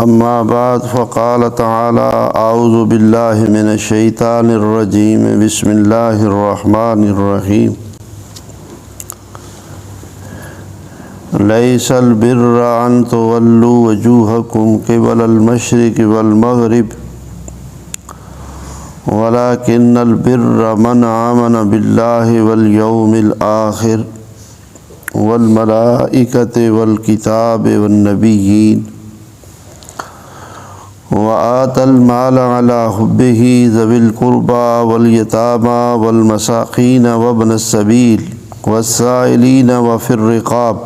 اما بعد فقال تعالی اعوذ باللہ من الشیطان الرجیم بسم اللہ الرحمن الرحیم لیس البر ان تولوا وجوہکم قبل المشرق والمغرب ولكن البر من آمن باللہ والیوم الآخر والملائکۃ والکتاب والنبیین وآتى المال على حبه ذوي القربى واليتامى والمساكين وابن السبيل والسائلين وفي الرقاب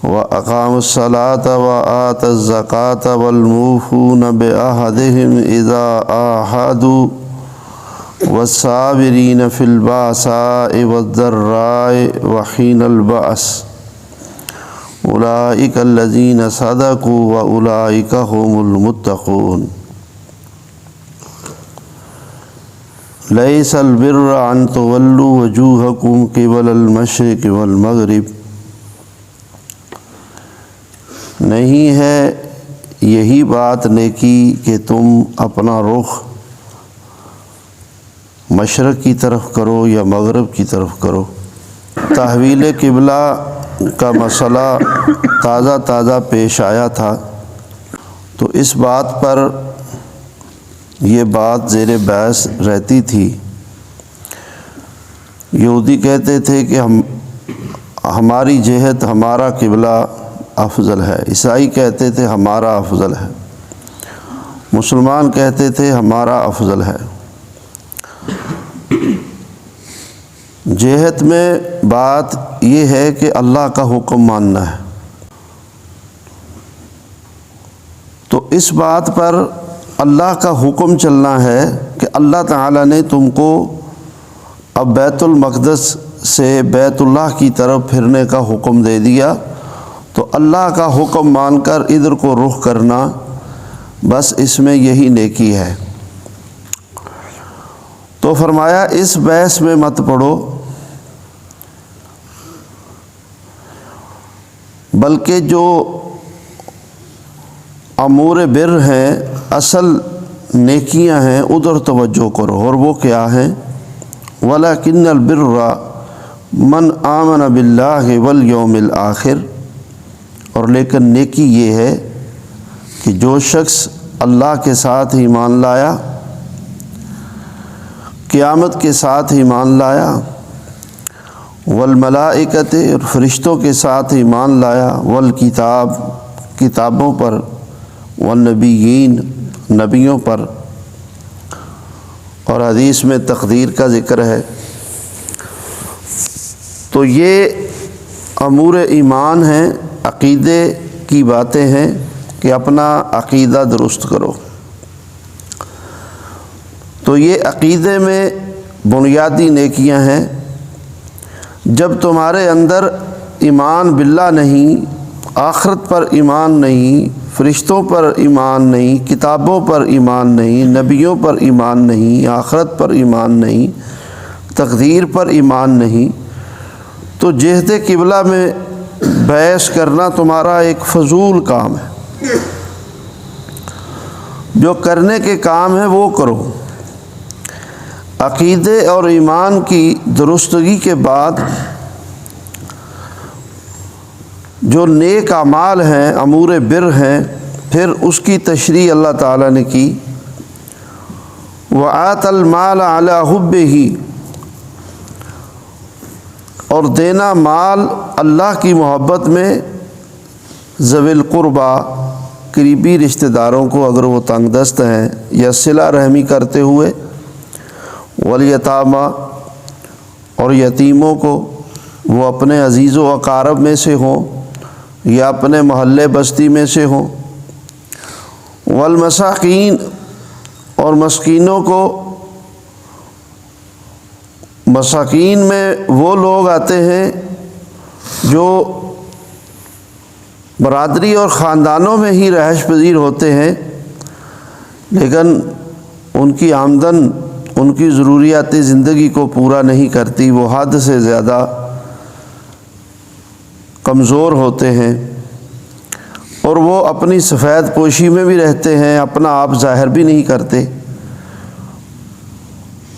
وأقاموا الصلاة وآتوا الزكاة والموفون بعهدهم إذا عاهدوا والصابرين في البأساء والضراء وحين البأس اولئک الذین صدقوا واولئک هم المتقون لیس البر ان تولوا وجوہکم قبل المشرق والمغرب، نہیں ہے یہی بات نیکی کہ تم اپنا رخ مشرق کی طرف کرو یا مغرب کی طرف کرو۔ تحویل قبلہ کا مسئلہ تازہ پیش آیا تھا، تو اس بات پر یہ بات زیر بحث رہتی تھی۔ یہودی کہتے تھے کہ ہماری جہت ہمارا قبلہ افضل ہے، عیسائی کہتے تھے ہمارا افضل ہے، مسلمان کہتے تھے ہمارا افضل ہے۔ جہت میں بات یہ ہے کہ اللہ کا حکم ماننا ہے، تو اس بات پر اللہ کا حکم چلنا ہے کہ اللہ تعالیٰ نے تم کو اب بیت المقدس سے بیت اللہ کی طرف پھرنے کا حکم دے دیا، تو اللہ کا حکم مان کر ادھر کو رخ کرنا، بس اس میں یہی نیکی ہے۔ تو فرمایا اس بحث میں مت پڑو، بلکہ جو امور بر ہیں، اصل نیکیاں ہیں، ادھر توجہ کرو۔ اور وہ کیا ہیں؟ وَلَكِنَّ الْبِرَّ مَنْ آمَنَ بِاللَّهِ وَالْيَوْمِ الْآخِرِ، اور لیکن نیکی یہ ہے کہ جو شخص اللہ کے ساتھ ایمان لایا، قیامت کے ساتھ ایمان لایا، والملائکۃ، اور فرشتوں کے ساتھ ایمان لایا، والکتاب، کتابوں پر، والنبیین، نبیوں پر، اور حدیث میں تقدیر کا ذکر ہے۔ تو یہ امور ایمان ہیں، عقیدے کی باتیں ہیں کہ اپنا عقیدہ درست کرو۔ تو یہ عقیدے میں بنیادی نیکیاں ہیں۔ جب تمہارے اندر ایمان باللہ نہیں، آخرت پر ایمان نہیں، فرشتوں پر ایمان نہیں، کتابوں پر ایمان نہیں، نبیوں پر ایمان نہیں، آخرت پر ایمان نہیں، تقدیر پر ایمان نہیں، تو جہت قبلہ میں بحث کرنا تمہارا ایک فضول کام ہے۔ جو کرنے کے کام ہے وہ کرو۔ عقیدے اور ایمان کی درستگی کے بعد جو نیک اعمال ہیں، امور بر ہیں، پھر اس کی تشریح اللہ تعالیٰ نے کی۔ وَآتَى الْمَالَ عَلَى حُبِّهِ، اور دینا مال اللہ کی محبت میں، ذوی القربیٰ، قریبی رشتہ داروں کو اگر وہ تنگ دست ہیں، یا صلہ رحمی کرتے ہوئے، والیتامى، اور یتیموں کو، وہ اپنے عزیز و اقارب میں سے ہوں یا اپنے محلے بستی میں سے ہوں، والمساکین، اور مسکینوں کو۔ مساکین میں وہ لوگ آتے ہیں جو برادری اور خاندانوں میں ہی رہائش پذیر ہوتے ہیں، لیکن ان کی آمدن ان کی ضروریات زندگی کو پورا نہیں کرتی، وہ حد سے زیادہ کمزور ہوتے ہیں، اور وہ اپنی سفید پوشی میں بھی رہتے ہیں، اپنا آپ ظاہر بھی نہیں کرتے۔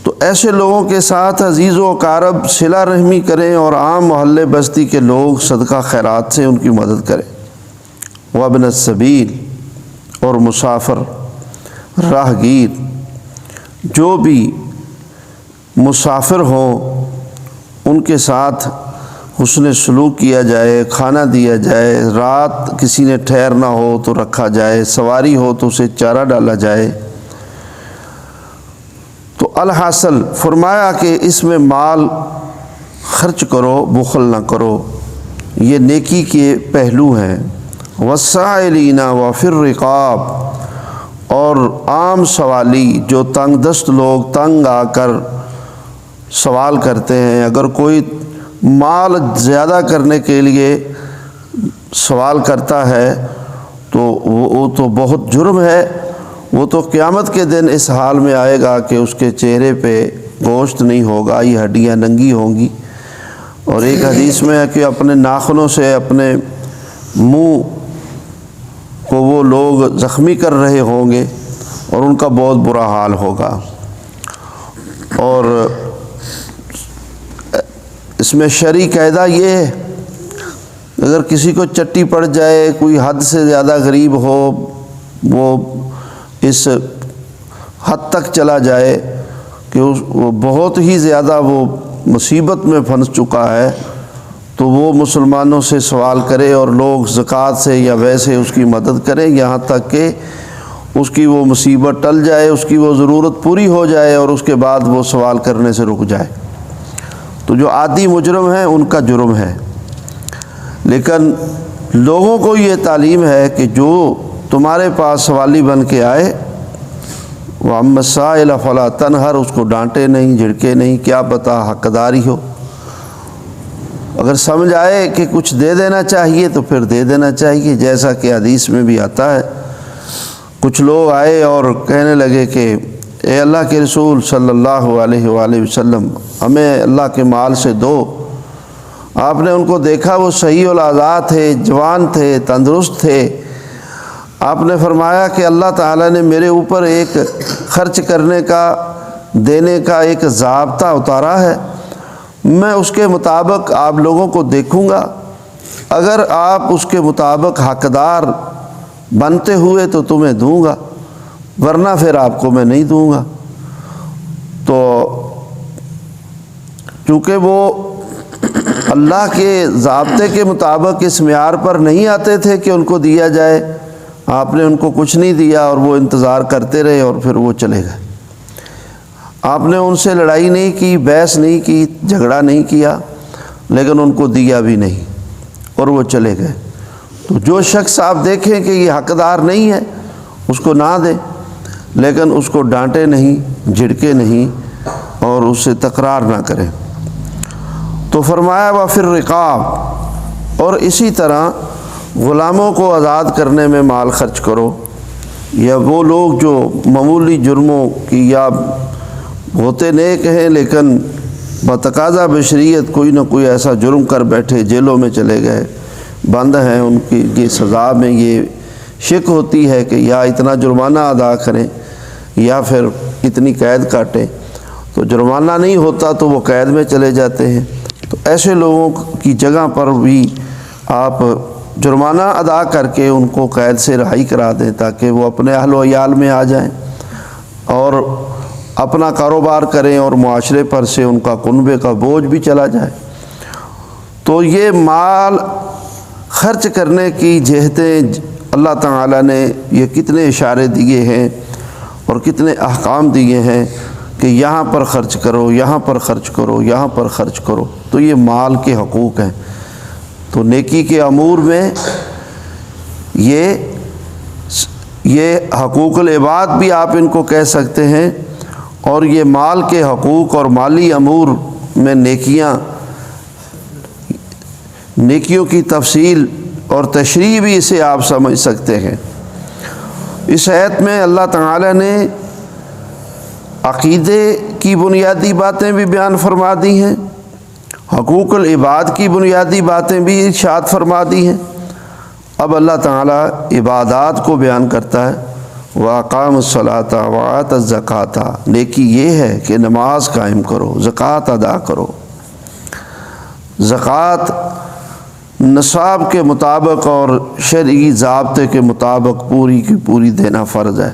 تو ایسے لوگوں کے ساتھ عزیز و اقارب صلہ رحمی کریں اور عام محلے بستی کے لوگ صدقہ خیرات سے ان کی مدد کریں۔ وابن السبیل، اور مسافر، راہگیر، جو بھی مسافر ہوں ان کے ساتھ حسن سلوک کیا جائے، کھانا دیا جائے، رات کسی نے ٹھہرنا ہو تو رکھا جائے، سواری ہو تو اسے چارہ ڈالا جائے۔ تو الحاصل فرمایا کہ اس میں مال خرچ کرو، بخل نہ کرو، یہ نیکی کے پہلو ہیں۔ والسائلین وفی الرقاب، اور عام سوالی، جو تنگ دست لوگ تنگ آ کر سوال کرتے ہیں، اگر کوئی مال زیادہ کرنے کے لیے سوال کرتا ہے تو وہ تو بہت جرم ہے، وہ تو قیامت کے دن اس حال میں آئے گا کہ اس کے چہرے پہ گوشت نہیں ہوگا، یہ ہڈیاں ننگی ہوں گی۔ اور ایک حدیث میں ہے کہ اپنے ناخنوں سے اپنے منہ کو وہ لوگ زخمی کر رہے ہوں گے اور ان کا بہت برا حال ہوگا۔ اور اس میں شرعی قاعدہ یہ ہے، اگر کسی کو چٹی پڑ جائے، کوئی حد سے زیادہ غریب ہو، وہ اس حد تک چلا جائے کہ وہ بہت ہی زیادہ وہ مصیبت میں پھنس چکا ہے، تو وہ مسلمانوں سے سوال کرے اور لوگ زکوٰۃ سے یا ویسے اس کی مدد کریں، یہاں تک کہ اس کی وہ مصیبت ٹل جائے، اس کی وہ ضرورت پوری ہو جائے اور اس کے بعد وہ سوال کرنے سے رک جائے۔ تو جو عادی مجرم ہیں ان کا جرم ہے، لیکن لوگوں کو یہ تعلیم ہے کہ جو تمہارے پاس سوالی بن کے آئے، وَأَمَّا السَّائِلَ فَلَا تَنْهَرْ، اس کو ڈانٹے نہیں، جھڑکے نہیں، کیا پتہ حقداری ہو۔ اگر سمجھ آئے کہ کچھ دے دینا چاہیے تو پھر دے دینا چاہیے، جیسا کہ حدیث میں بھی آتا ہے۔ کچھ لوگ آئے اور کہنے لگے کہ اے اللہ کے رسول صلی اللہ علیہ وآلہ وسلم، ہمیں اللہ کے مال سے دو۔ آپ نے ان کو دیکھا، وہ صحیح الاعضاء تھے، جوان تھے، تندرست تھے۔ آپ نے فرمایا کہ اللہ تعالیٰ نے میرے اوپر ایک خرچ کرنے کا، دینے کا ایک ضابطہ اتارا ہے، میں اس کے مطابق آپ لوگوں کو دیکھوں گا، اگر آپ اس کے مطابق حقدار بنتے ہوئے تو تمہیں دوں گا، ورنہ پھر آپ کو میں نہیں دوں گا۔ تو چونکہ وہ اللہ کے ضابطے کے مطابق اس معیار پر نہیں آتے تھے کہ ان کو دیا جائے، آپ نے ان کو کچھ نہیں دیا اور وہ انتظار کرتے رہے اور پھر وہ چلے گئے۔ آپ نے ان سے لڑائی نہیں کی، بحث نہیں کی، جھگڑا نہیں کیا، لیکن ان کو دیا بھی نہیں اور وہ چلے گئے۔ تو جو شخص آپ دیکھیں کہ یہ حقدار نہیں ہے، اس کو نہ دیں، لیکن اس کو ڈانٹے نہیں، جھڑکے نہیں اور اس سے تکرار نہ کریں۔ تو فرمایا وفی الرقاب، اور اسی طرح غلاموں کو آزاد کرنے میں مال خرچ کرو، یا وہ لوگ جو معمولی جرموں کی یا ہوتے نیک ہیں لیکن بتقاضا بشریت کوئی نہ کوئی ایسا جرم کر بیٹھے، جیلوں میں چلے گئے، بند ہیں، ان کی یہ سزا میں یہ شک ہوتی ہے کہ یا اتنا جرمانہ ادا کریں یا پھر اتنی قید کاٹیں، تو جرمانہ نہیں ہوتا تو وہ قید میں چلے جاتے ہیں۔ تو ایسے لوگوں کی جگہ پر بھی آپ جرمانہ ادا کر کے ان کو قید سے رہائی کرا دیں، تاکہ وہ اپنے اہل و عیال میں آ جائیں اور اپنا کاروبار کریں اور معاشرے پر سے ان کا کنبے کا بوجھ بھی چلا جائے۔ تو یہ مال خرچ کرنے کی جہتیں اللہ تعالیٰ نے یہ کتنے اشارے دیے ہیں اور کتنے احکام دیے ہیں کہ یہاں پر خرچ کرو، یہاں پر خرچ کرو، یہاں پر خرچ کرو۔ تو یہ مال کے حقوق ہیں۔ تو نیکی کے امور میں یہ حقوق العباد بھی آپ ان کو کہہ سکتے ہیں، اور یہ مال کے حقوق اور مالی امور میں نیکیوں کی تفصیل اور تشریح بھی اسے آپ سمجھ سکتے ہیں۔ اس آیت میں اللہ تعالی نے عقیدے کی بنیادی باتیں بھی بیان فرما دی ہیں، حقوق العباد کی بنیادی باتیں بھی ارشاد فرما دی ہیں، اب اللہ تعالیٰ عبادات کو بیان کرتا ہے، وَأَقَامُوا الصَّلَاةَ وَآتَى الزَّكَاةَ، نیکی یہ ہے کہ نماز قائم کرو، زکوٰۃ ادا کرو۔ زکوٰۃ نصاب کے مطابق اور شرعی ضابطے کے مطابق پوری کی پوری دینا فرض ہے۔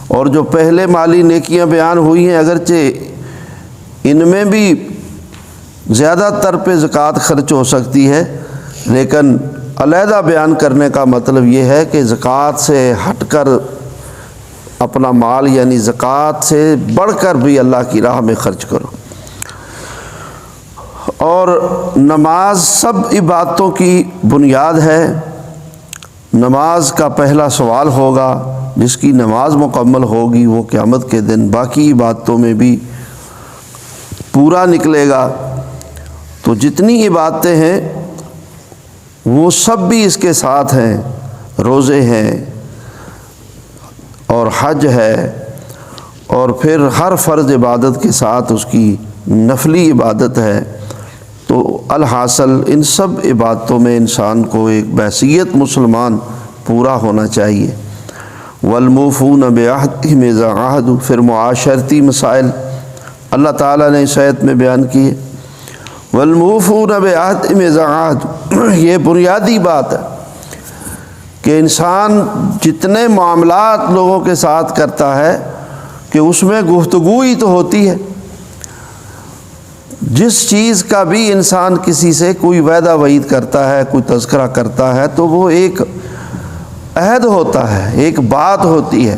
اور جو پہلے مالی نیکیاں بیان ہوئی ہیں، اگرچہ ان میں بھی زیادہ تر پہ زکوٰۃ خرچ ہو سکتی ہے، لیکن علیحدہ بیان کرنے کا مطلب یہ ہے کہ زکوٰۃ سے ہٹ کر اپنا مال یعنی زکوٰۃ سے بڑھ کر بھی اللہ کی راہ میں خرچ کرو۔ اور نماز سب عبادتوں کی بنیاد ہے۔ نماز کا پہلا سوال ہوگا، جس کی نماز مکمل ہوگی وہ قیامت کے دن باقی عبادتوں میں بھی پورا نکلے گا۔ تو جتنی عبادتیں ہیں وہ سب بھی اس کے ساتھ ہیں، روزے ہیں اور حج ہے، اور پھر ہر فرض عبادت کے ساتھ اس کی نفلی عبادت ہے۔ تو الحاصل ان سب عبادتوں میں انسان کو ایک بحیثیت مسلمان پورا ہونا چاہیے۔ والموفون بعہدہم اذا عاہدوا، پھر معاشرتی مسائل اللہ تعالیٰ نے اس آیت میں بیان کیے۔ والموفون بعہدہم اذا عاہدوا، یہ بنیادی بات ہے کہ انسان جتنے معاملات لوگوں کے ساتھ کرتا ہے کہ اس میں گفتگو ہی تو ہوتی ہے۔ جس چیز کا بھی انسان کسی سے کوئی وعدہ وعید کرتا ہے، کوئی تذکرہ کرتا ہے، تو وہ ایک عہد ہوتا ہے، ایک بات ہوتی ہے۔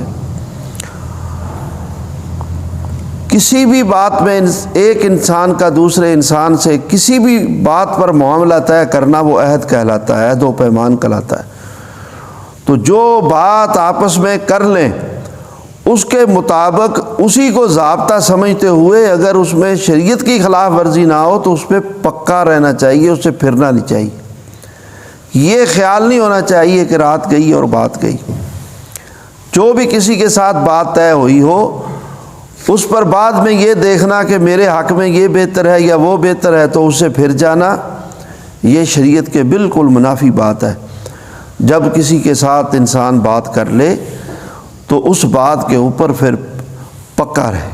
کسی بھی بات میں ایک انسان کا دوسرے انسان سے کسی بھی بات پر معاملہ طے کرنا وہ عہد کہلاتا ہے، عہد و پیمان کہلاتا ہے۔ تو جو بات آپس میں کر لیں اس کے مطابق اسی کو ضابطہ سمجھتے ہوئے اگر اس میں شریعت کی خلاف ورزی نہ ہو تو اس پہ پکا رہنا چاہیے، اس سے پھرنا نہیں چاہیے۔ یہ خیال نہیں ہونا چاہیے کہ رات گئی اور بات گئی۔ جو بھی کسی کے ساتھ بات طے ہوئی ہو اس پر بعد میں یہ دیکھنا کہ میرے حق میں یہ بہتر ہے یا وہ بہتر ہے تو اس سے پھر جانا، یہ شریعت کے بالکل منافی بات ہے۔ جب کسی کے ساتھ انسان بات کر لے تو اس بات کے اوپر پھر پکا رہے۔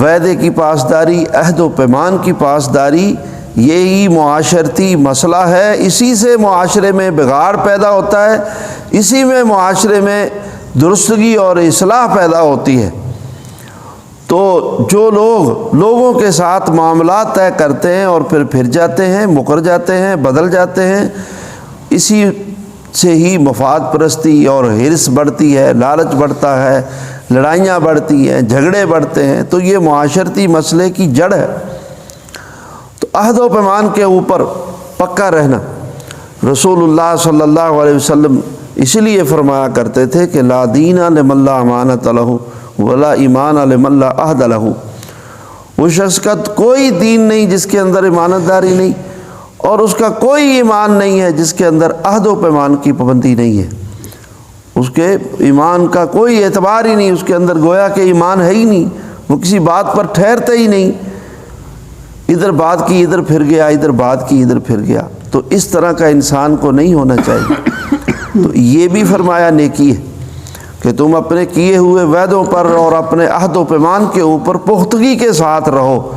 وعدے کی پاسداری، عہد و پیمان کی پاسداری، یہی معاشرتی مسئلہ ہے۔ اسی سے معاشرے میں بگاڑ پیدا ہوتا ہے، اسی میں معاشرے میں درستگی اور اصلاح پیدا ہوتی ہے۔ تو جو لوگ لوگوں کے ساتھ معاملات طے کرتے ہیں اور پھر جاتے ہیں، مکر جاتے ہیں، بدل جاتے ہیں، اسی سے ہی مفاد پرستی اور حرص بڑھتی ہے، لالچ بڑھتا ہے، لڑائیاں بڑھتی ہیں، جھگڑے بڑھتے ہیں۔ تو یہ معاشرتی مسئلے کی جڑ ہے۔ تو عہد و پیمان کے اوپر پکا رہنا، رسول اللہ صلی اللہ علیہ وسلم اس لیے فرمایا کرتے تھے کہ لا دین لمن لا امانۃ لہ ولا ایمان لمن لا عہد لہ۔ وہ شخص کا کوئی دین نہیں جس کے اندر امانت داری نہیں، اور اس کا کوئی ایمان نہیں ہے جس کے اندر عہد و پیمان کی پابندی نہیں ہے۔ اس کے ایمان کا کوئی اعتبار ہی نہیں، اس کے اندر گویا کہ ایمان ہے ہی نہیں، وہ کسی بات پر ٹھہرتے ہی نہیں، ادھر بات کی ادھر پھر گیا، ادھر بات کی ادھر پھر گیا۔ تو اس طرح کا انسان کو نہیں ہونا چاہیے۔ تو یہ بھی فرمایا نیکی ہے کہ تم اپنے کیے ہوئے وعدوں پر اور اپنے عہد و پیمان کے اوپر پختگی کے ساتھ رہو۔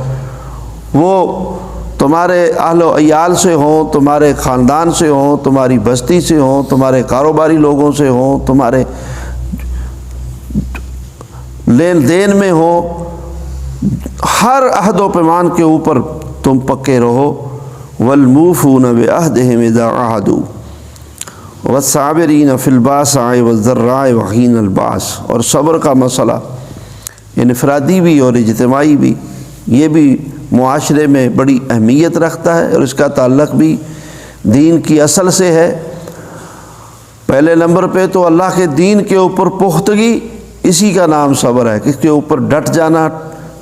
وہ تمہارے اہل و عیال سے ہوں، تمہارے خاندان سے ہوں، تمہاری بستی سے ہوں، تمہارے کاروباری لوگوں سے ہوں، تمہارے لین دین میں ہوں، ہر عہد و پیمان کے اوپر تم پکے رہو۔ والموفون بعہدہم اذا عاہدوا والصابرین فی الباساء والضراء وحین الباس۔ اور صبر کا مسئلہ انفرادی بھی اور اجتماعی بھی، یہ بھی معاشرے میں بڑی اہمیت رکھتا ہے، اور اس کا تعلق بھی دین کی اصل سے ہے۔ پہلے نمبر پہ تو اللہ کے دین کے اوپر پختگی، اسی کا نام صبر ہے، کہ اس کے اوپر ڈٹ جانا،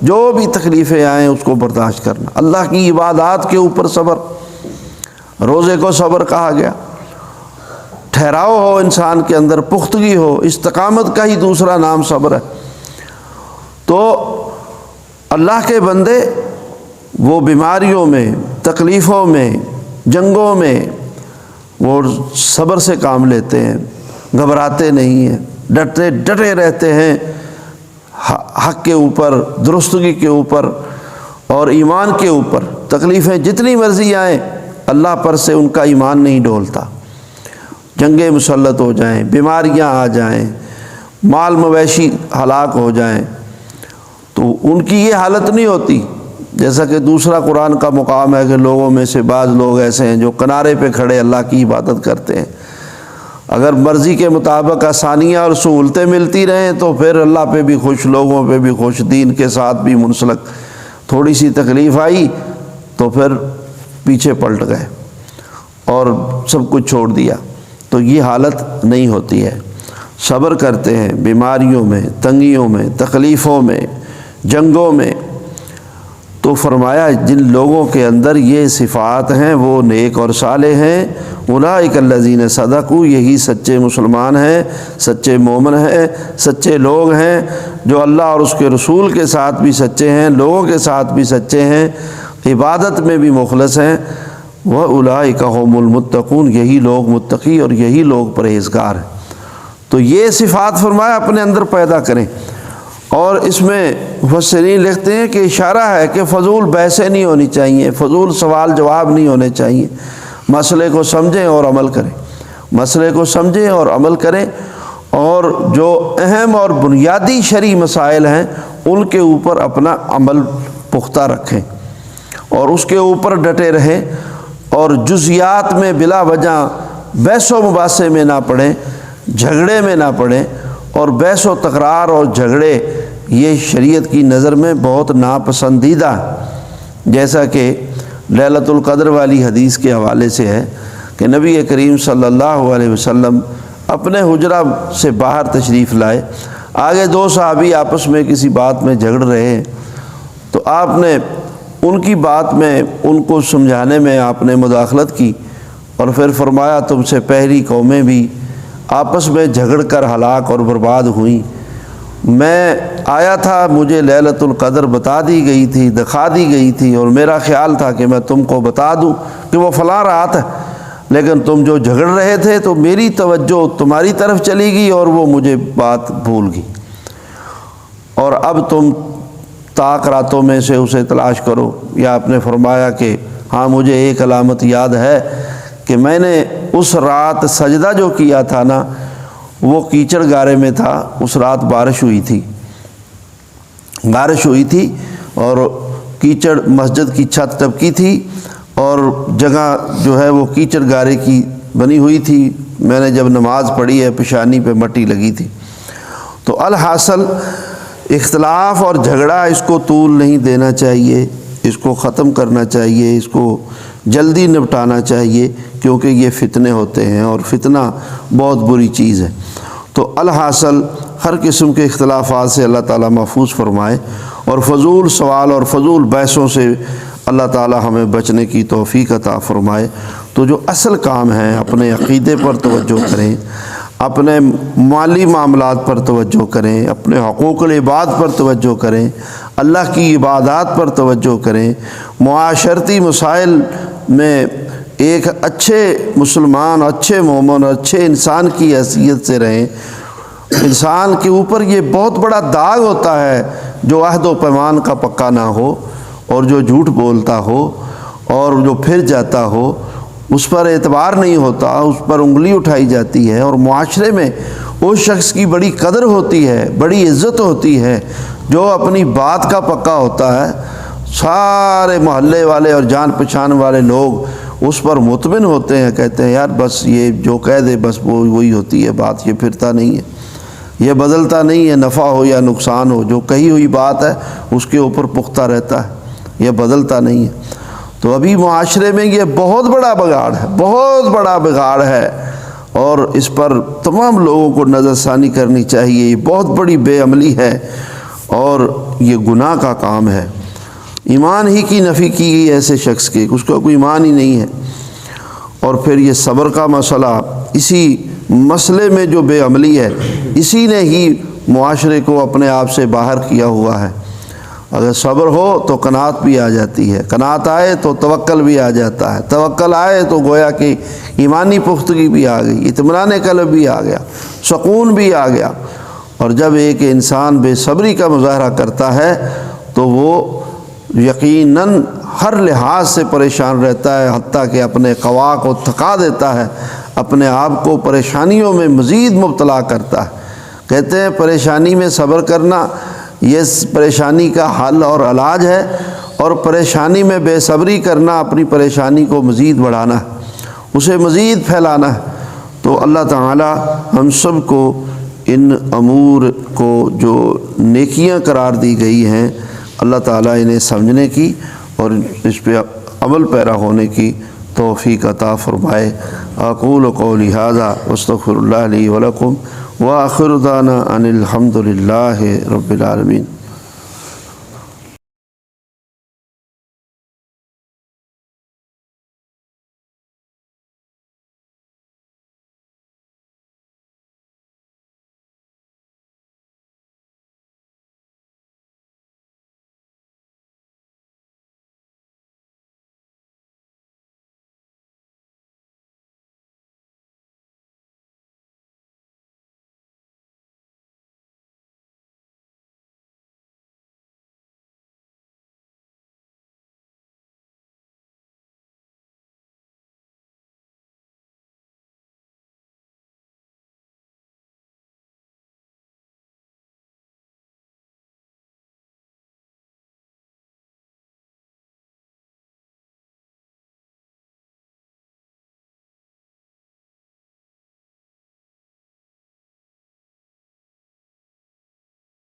جو بھی تکلیفیں آئیں اس کو برداشت کرنا۔ اللہ کی عبادات کے اوپر صبر، روزے کو صبر کہا گیا۔ ٹھہراؤ ہو انسان کے اندر، پختگی ہو، استقامت کا ہی دوسرا نام صبر ہے۔ تو اللہ کے بندے وہ بیماریوں میں، تکلیفوں میں، جنگوں میں، وہ صبر سے کام لیتے ہیں، گھبراتے نہیں ہیں، ڈٹے رہتے ہیں حق کے اوپر، درستگی کے اوپر اور ایمان کے اوپر۔ تکلیفیں جتنی مرضی آئیں، اللہ پر سے ان کا ایمان نہیں ڈولتا۔ جنگیں مسلط ہو جائیں، بیماریاں آ جائیں، مال مویشی ہلاک ہو جائیں، تو ان کی یہ حالت نہیں ہوتی۔ جیسا کہ دوسرا قرآن کا مقام ہے کہ لوگوں میں سے بعض لوگ ایسے ہیں جو کنارے پہ کھڑے اللہ کی عبادت کرتے ہیں۔ اگر مرضی کے مطابق آسانیاں اور سہولتیں ملتی رہیں تو پھر اللہ پہ بھی خوش، لوگوں پہ بھی خوش، دین کے ساتھ بھی منسلک۔ تھوڑی سی تکلیف آئی تو پھر پیچھے پلٹ گئے اور سب کچھ چھوڑ دیا۔ تو یہ حالت نہیں ہوتی ہے، صبر کرتے ہیں بیماریوں میں، تنگیوں میں، تکلیفوں میں، جنگوں میں۔ تو فرمایا جن لوگوں کے اندر یہ صفات ہیں وہ نیک اور صالح ہیں۔ اولئک الذین صدقوا، یہی سچے مسلمان ہیں، سچے مومن ہیں، سچے لوگ ہیں جو اللہ اور اس کے رسول کے ساتھ بھی سچے ہیں، لوگوں کے ساتھ بھی سچے ہیں، عبادت میں بھی مخلص ہیں۔ وَأُولَئِكَ هُمُ الْمُتَّقُونَ، یہی لوگ متقی اور یہی لوگ پرہیزگار ہیں۔ تو یہ صفات فرمایا اپنے اندر پیدا کریں۔ اور اس میں مفسرین لکھتے ہیں کہ اشارہ ہے کہ فضول بحثیں نہیں ہونی چاہیے، فضول سوال جواب نہیں ہونے چاہیے۔ مسئلے کو سمجھیں اور عمل کریں، مسئلے کو سمجھیں اور عمل کریں، اور جو اہم اور بنیادی شرعی مسائل ہیں ان کے اوپر اپنا عمل پختہ رکھیں اور اس کے اوپر ڈٹے رہیں، اور جزیات میں بلا وجہ بحث و مباحثے میں نہ پڑیں، جھگڑے میں نہ پڑیں۔ اور بحث و تکرار اور جھگڑے یہ شریعت کی نظر میں بہت ناپسندیدہ ہے۔ جیسا کہ لیلۃ القدر والی حدیث کے حوالے سے ہے کہ نبی کریم صلی اللہ علیہ وسلم اپنے حجرہ سے باہر تشریف لائے، آگے دو صحابی آپس میں کسی بات میں جھگڑ رہے ہیں، تو آپ نے ان کی بات میں ان کو سمجھانے میں آپ نے مداخلت کی، اور پھر فرمایا تم سے پہلی قومیں بھی آپس میں جھگڑ کر ہلاک اور برباد ہوئیں، میں آیا تھا، مجھے لیلۃ القدر بتا دی گئی تھی، دکھا دی گئی تھی، اور میرا خیال تھا کہ میں تم کو بتا دوں کہ وہ فلاں رات ہے، لیکن تم جو جھگڑ رہے تھے تو میری توجہ تمہاری طرف چلی گئی اور وہ مجھے بات بھول گئی، اور اب تم طاق راتوں میں سے اسے تلاش کرو۔ یا آپ نے فرمایا کہ ہاں مجھے ایک علامت یاد ہے کہ میں نے اس رات سجدہ جو کیا تھا نا وہ کیچڑ گارے میں تھا، اس رات بارش ہوئی تھی اور کیچڑ مسجد کی چھت ٹپکی تھی اور جگہ جو ہے وہ کیچڑ گارے کی بنی ہوئی تھی، میں نے جب نماز پڑھی ہے پیشانی پہ مٹی لگی تھی۔ تو الحاصل اختلاف اور جھگڑا اس کو طول نہیں دینا چاہیے، اس کو ختم کرنا چاہیے، اس کو جلدی نپٹانا چاہیے، کیونکہ یہ فتنے ہوتے ہیں اور فتنہ بہت بری چیز ہے۔ تو الحاصل ہر قسم کے اختلافات سے اللہ تعالیٰ محفوظ فرمائے، اور فضول سوال اور فضول بحثوں سے اللہ تعالیٰ ہمیں بچنے کی توفیق عطا فرمائے۔ تو جو اصل کام ہے اپنے عقیدے پر توجہ کریں، اپنے مالی معاملات پر توجہ کریں، اپنے حقوق العباد پر توجہ کریں، اللہ کی عبادات پر توجہ کریں، معاشرتی مسائل میں ایک اچھے مسلمان، اچھے مومن، اچھے انسان کی حیثیت سے رہیں۔ انسان کے اوپر یہ بہت بڑا داغ ہوتا ہے جو عہد و پیمان کا پکا نہ ہو، اور جو جھوٹ بولتا ہو اور جو پھر جاتا ہو، اس پر اعتبار نہیں ہوتا، اس پر انگلی اٹھائی جاتی ہے، اور معاشرے میں اس شخص کی بڑی قدر ہوتی ہے، بڑی عزت ہوتی ہے جو اپنی بات کا پکا ہوتا ہے۔ سارے محلے والے اور جان پہچان والے لوگ اس پر مطمئن ہوتے ہیں، کہتے ہیں یار بس یہ جو کہہ دے بس وہی ہوتی ہے بات، یہ پھرتا نہیں ہے، یہ بدلتا نہیں ہے، نفع ہو یا نقصان ہو، جو کہی ہوئی بات ہے اس کے اوپر پختہ رہتا ہے، یہ بدلتا نہیں ہے۔ تو ابھی معاشرے میں یہ بہت بڑا بگاڑ ہے، بہت بڑا بگاڑ ہے، اور اس پر تمام لوگوں کو نظر ثانی کرنی چاہیے۔ یہ بہت بڑی بے عملی ہے اور یہ گناہ کا کام ہے۔ ایمان ہی کی نفی کی گئی ایسے شخص کے، اس کا کوئی ایمان ہی نہیں ہے۔ اور پھر یہ صبر کا مسئلہ، اسی مسئلے میں جو بے عملی ہے اسی نے ہی معاشرے کو اپنے آپ سے باہر کیا ہوا ہے۔ اگر صبر ہو تو قناعت بھی آ جاتی ہے، قناعت آئے تو توکل بھی آ جاتا ہے، توکل آئے تو گویا کہ ایمانی پختگی بھی آ گئی، اطمینان قلب بھی آ گیا، سکون بھی آ گیا۔ اور جب ایک انسان بے صبری کا مظاہرہ کرتا ہے تو وہ یقیناً ہر لحاظ سے پریشان رہتا ہے، حتیٰ کہ اپنے قوا کو تھکا دیتا ہے، اپنے آپ کو پریشانیوں میں مزید مبتلا کرتا ہے۔ کہتے ہیں پریشانی میں صبر کرنا یہ پریشانی کا حل اور علاج ہے، اور پریشانی میں بے صبری کرنا اپنی پریشانی کو مزید بڑھانا ہے، اسے مزید پھیلانا ہے۔ تو اللہ تعالی ہم سب کو ان امور کو جو نیکیاں قرار دی گئی ہیں، اللہ تعالیٰ انہیں سمجھنے کی اور اس پہ عمل پیرا ہونے کی توفیق عطا فرمائے۔ اقول قولی ھذا واستغفر اللہ لی ولکم وآخر دعوانا ان الحمد للہ رب العالمین۔